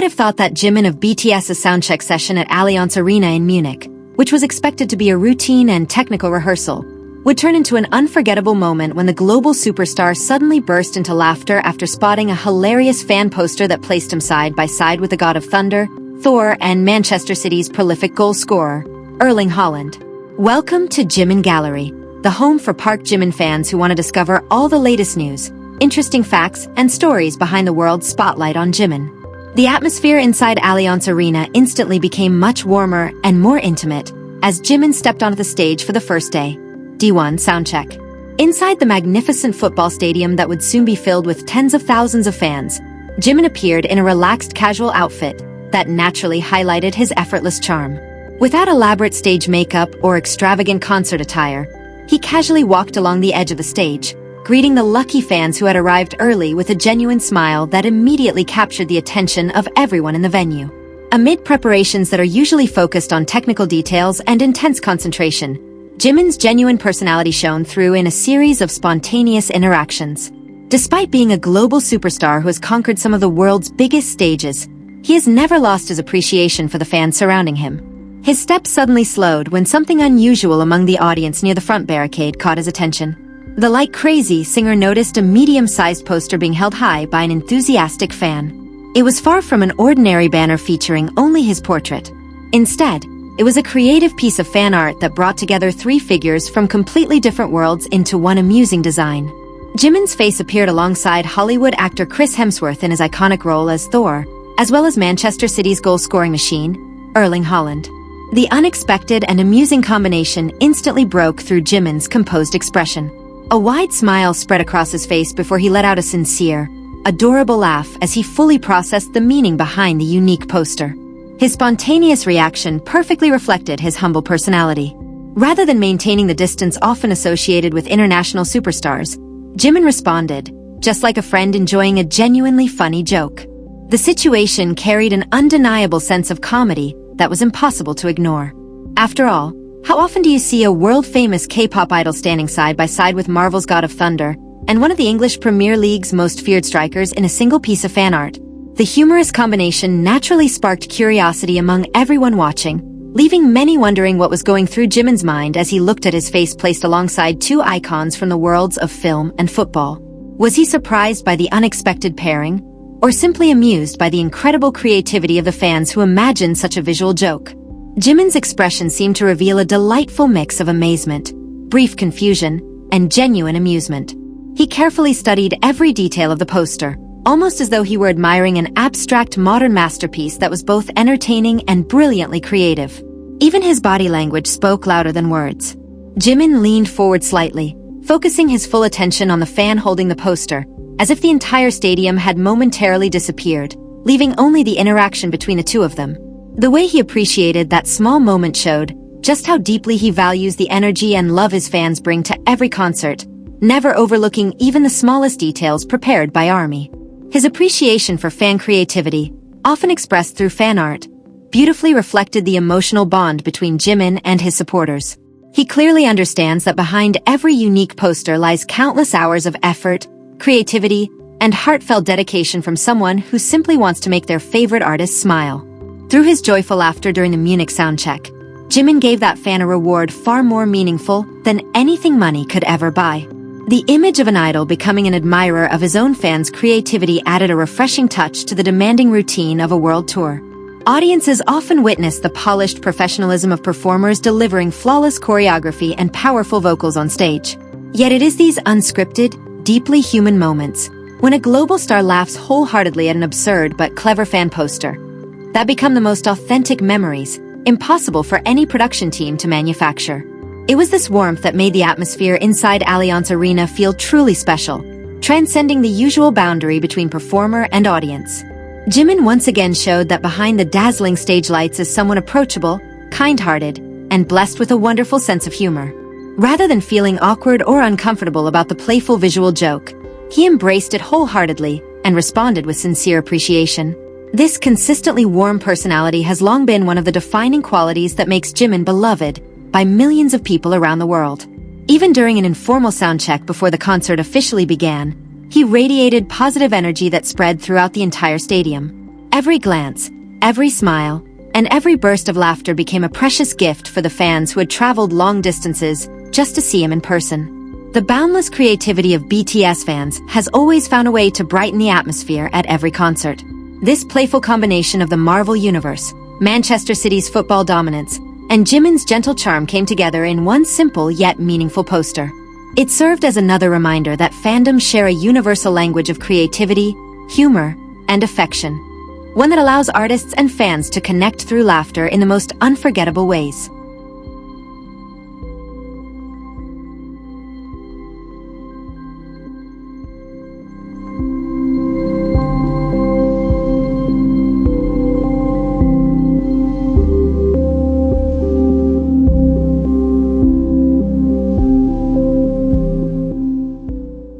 have thought that Jimin of BTS's Soundcheck session at Allianz Arena in Munich, which was expected to be a routine and technical rehearsal, would turn into an unforgettable moment when the global superstar suddenly burst into laughter after spotting a hilarious fan poster that placed him side by side with the god of thunder, Thor, and Manchester City's prolific goal scorer, Erling Haaland. Welcome to Jimin Gallery, the home for Park Jimin fans who want to discover all the latest news, interesting facts, and stories behind the world's spotlight on Jimin. The atmosphere inside Allianz Arena instantly became much warmer and more intimate as Jimin stepped onto the stage for the first day. D1 Soundcheck. Inside the magnificent football stadium that would soon be filled with tens of thousands of fans, Jimin appeared in a relaxed casual outfit that naturally highlighted his effortless charm. Without elaborate stage makeup or extravagant concert attire, he casually walked along the edge of the stage, greeting the lucky fans who had arrived early with a genuine smile that immediately captured the attention of everyone in the venue. Amid preparations that are usually focused on technical details and intense concentration, Jimin's genuine personality shone through in a series of spontaneous interactions. Despite being a global superstar who has conquered some of the world's biggest stages, he has never lost his appreciation for the fans surrounding him. His steps suddenly slowed when something unusual among the audience near the front barricade caught his attention. The Like Crazy singer noticed a medium-sized poster being held high by an enthusiastic fan. It was far from an ordinary banner featuring only his portrait. Instead, it was a creative piece of fan art that brought together three figures from completely different worlds into one amusing design. Jimin's face appeared alongside Hollywood actor Chris Hemsworth in his iconic role as Thor, as well as Manchester City's goal-scoring machine, Erling Haaland. The unexpected and amusing combination instantly broke through Jimin's composed expression. A wide smile spread across his face before he let out a sincere, adorable laugh as he fully processed the meaning behind the unique poster. His spontaneous reaction perfectly reflected his humble personality. Rather than maintaining the distance often associated with international superstars, Jimin responded, just like a friend enjoying a genuinely funny joke. The situation carried an undeniable sense of comedy that was impossible to ignore. After all, how often do you see a world-famous K-pop idol standing side by side with Marvel's God of Thunder and one of the English Premier League's most feared strikers in a single piece of fan art? The humorous combination naturally sparked curiosity among everyone watching, leaving many wondering what was going through Jimin's mind as he looked at his face placed alongside two icons from the worlds of film and football. Was he surprised by the unexpected pairing, or simply amused by the incredible creativity of the fans who imagined such a visual joke? Jimin's expression seemed to reveal a delightful mix of amazement, brief confusion, and genuine amusement. He carefully studied every detail of the poster, almost as though he were admiring an abstract modern masterpiece that was both entertaining and brilliantly creative. Even his body language spoke louder than words. Jimin leaned forward slightly, focusing his full attention on the fan holding the poster, as if the entire stadium had momentarily disappeared, leaving only the interaction between the two of them. The way he appreciated that small moment showed just how deeply he values the energy and love his fans bring to every concert, never overlooking even the smallest details prepared by ARMY. His appreciation for fan creativity, often expressed through fan art, beautifully reflected the emotional bond between Jimin and his supporters. He clearly understands that behind every unique poster lies countless hours of effort, creativity, and heartfelt dedication from someone who simply wants to make their favorite artist smile. Through his joyful laughter during the Munich Soundcheck, Jimin gave that fan a reward far more meaningful than anything money could ever buy. The image of an idol becoming an admirer of his own fans' creativity added a refreshing touch to the demanding routine of a world tour. Audiences often witness the polished professionalism of performers delivering flawless choreography and powerful vocals on stage. Yet it is these unscripted, deeply human moments, when a global star laughs wholeheartedly at an absurd but clever fan poster, that become the most authentic memories, impossible for any production team to manufacture. It was this warmth that made the atmosphere inside Allianz Arena feel truly special, transcending the usual boundary between performer and audience. Jimin once again showed that behind the dazzling stage lights is someone approachable, kind-hearted, and blessed with a wonderful sense of humor. Rather than feeling awkward or uncomfortable about the playful visual joke, he embraced it wholeheartedly and responded with sincere appreciation. This consistently warm personality has long been one of the defining qualities that makes Jimin beloved by millions of people around the world. Even during an informal soundcheck before the concert officially began, he radiated positive energy that spread throughout the entire stadium. Every glance, every smile, and every burst of laughter became a precious gift for the fans who had traveled long distances just to see him in person. The boundless creativity of BTS fans has always found a way to brighten the atmosphere at every concert. This playful combination of the Marvel Universe, Manchester City's football dominance, and Jimin's gentle charm came together in one simple yet meaningful poster. It served as another reminder that fandoms share a universal language of creativity, humor, and affection, one that allows artists and fans to connect through laughter in the most unforgettable ways.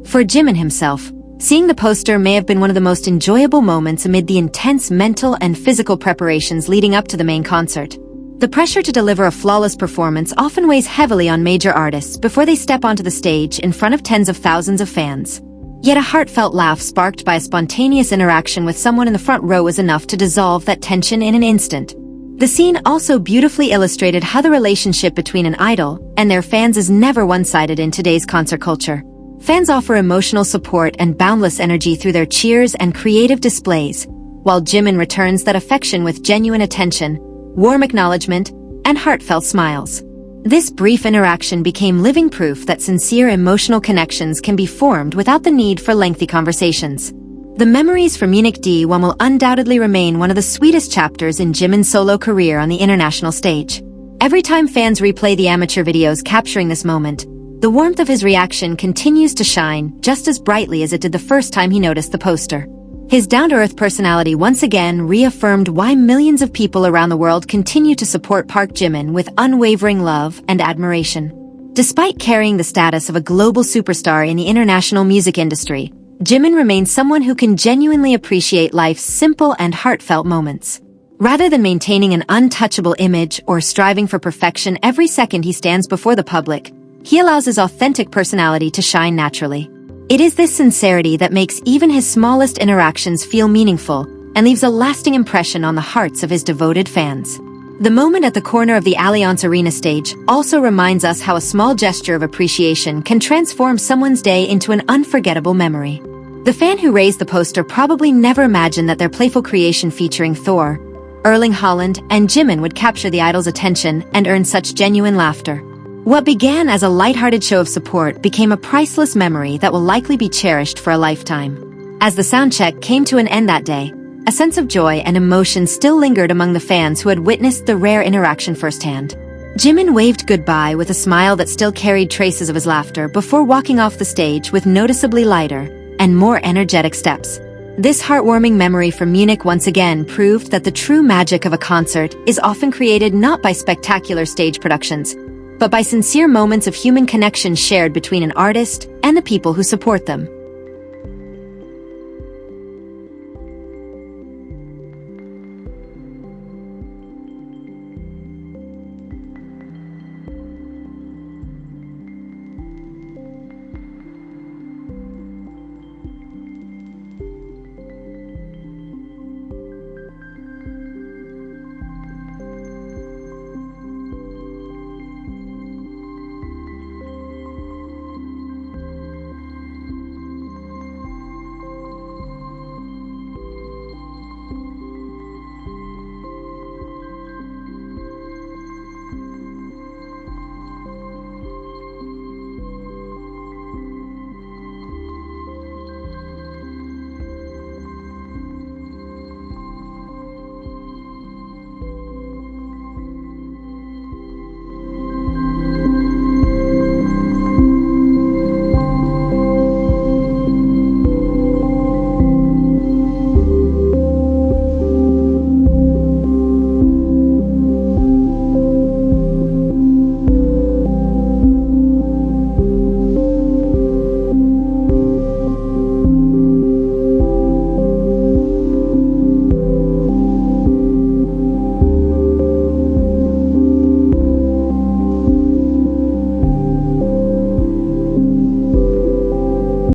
For Jimin himself, seeing the poster may have been one of the most enjoyable moments amid the intense mental and physical preparations leading up to the main concert. The pressure to deliver a flawless performance often weighs heavily on major artists before they step onto the stage in front of tens of thousands of fans. Yet a heartfelt laugh sparked by a spontaneous interaction with someone in the front row was enough to dissolve that tension in an instant. The scene also beautifully illustrated how the relationship between an idol and their fans is never one-sided in today's concert culture. Fans offer emotional support and boundless energy through their cheers and creative displays, while Jimin returns that affection with genuine attention, warm acknowledgement, and heartfelt smiles. This brief interaction became living proof that sincere emotional connections can be formed without the need for lengthy conversations. The memories from Munich D1 will undoubtedly remain one of the sweetest chapters in Jimin's solo career on the international stage. Every time fans replay the amateur videos capturing this moment, the warmth of his reaction continues to shine just as brightly as it did the first time he noticed the poster. His down-to-earth personality once again reaffirmed why millions of people around the world continue to support Park Jimin with unwavering love and admiration. Despite carrying the status of a global superstar in the international music industry, Jimin remains someone who can genuinely appreciate life's simple and heartfelt moments. Rather than maintaining an untouchable image or striving for perfection every second he stands before the public, he allows his authentic personality to shine naturally. It is this sincerity that makes even his smallest interactions feel meaningful and leaves a lasting impression on the hearts of his devoted fans. The moment at the corner of the Allianz Arena stage also reminds us how a small gesture of appreciation can transform someone's day into an unforgettable memory. The fan who raised the poster probably never imagined that their playful creation featuring Thor, Erling, Haaland, and Jimin would capture the idol's attention and earn such genuine laughter. What began as a lighthearted show of support became a priceless memory that will likely be cherished for a lifetime. As the soundcheck came to an end that day, a sense of joy and emotion still lingered among the fans who had witnessed the rare interaction firsthand. Jimin waved goodbye with a smile that still carried traces of his laughter before walking off the stage with noticeably lighter and more energetic steps. This heartwarming memory from Munich once again proved that the true magic of a concert is often created not by spectacular stage productions, but by sincere moments of human connection shared between an artist and the people who support them.